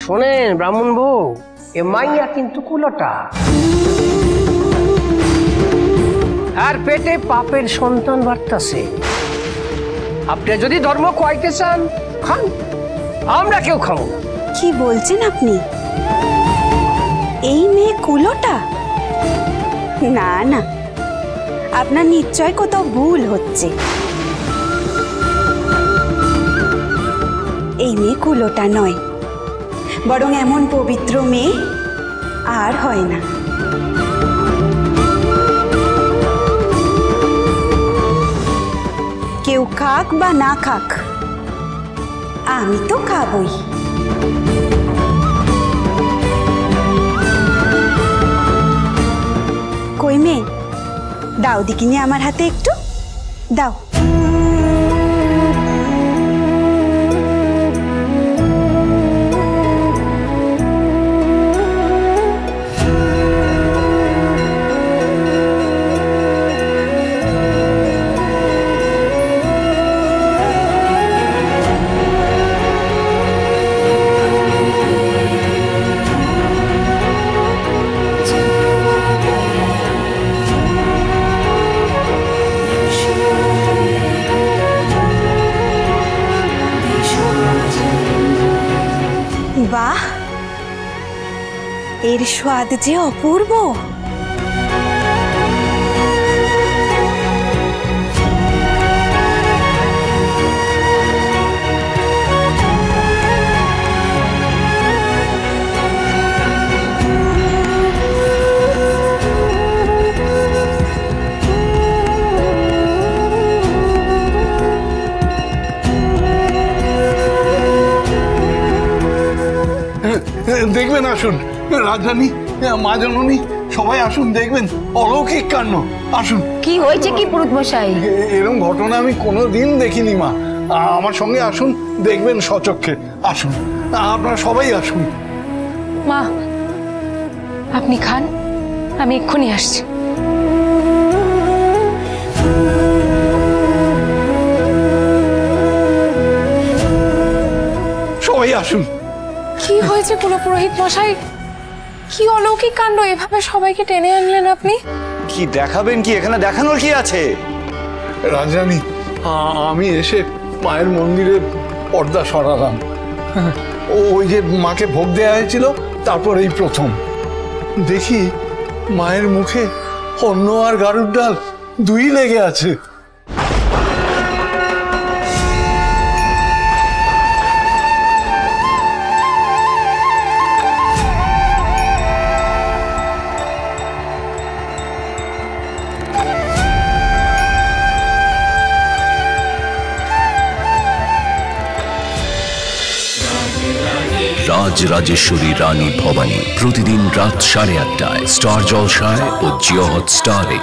শোনেন ব্রাহ্মণ বউ, এ মাইয়া কিন্তু কুলোটা, আর পেটে পাপের সন্তান বাড়তাছে। আপনি যদি ধর্ম খাইতে চান খান, আমরা কেউ খাবো না। কি বলছেন আপনি? এই মেয়ে কুলোটা? না না, আপনার নিশ্চয় কোথাও ভুল হচ্ছে। এই মেয়ে কুলোটা নয়, বরং এমন পবিত্র মেয়ে আর হয় না। কেউ খাক বা না খাক, আমি তো খাবই। কই মেয়ে, দাও দিকিনি আমার হাতে একটু দাও। বাহ, এর স্বাদ যে অপূর্ব। দেখবেন, আসুন রাজরানী, মা জননী সবাই আসুন, দেখবেন অলৌকিক কাণ্ড। আসুন। কি হয়েছে কি পুরুত মশাই? এরকম ঘটনা আমি কোনোদিন দেখিনি মা। আমার সঙ্গে আসুন, দেখবেন সচক্ষে। আসুন, আপনারা সবাই আসুন। মা, আপনি খান, আমি এক্ষুনি আসছি। সবাই আসুন। কি হয়েছে কুলপুরোহিত মশাই? কি অলৌকিক কাণ্ড, এভাবে সবাইকে টেনে আনলেন আপনি? কি দেখাবেন? কি এখানে দেখানোর কি আছে? রাজরানী, আমি এসে মায়ের মন্দিরে পর্দা সরালাম। ওই যে মাকে ভোগ দেওয়া হয়েছিল, তারপর এই প্রথম দেখি মায়ের মুখে অন্ন আর গাড়ুর ডাল দুই লেগে আছে। রাজরাজেশ্বরী রানী ভবানী প্রতিদিন রাত 8:30টায় স্টার জলসায় ও জিও হটস্টারে।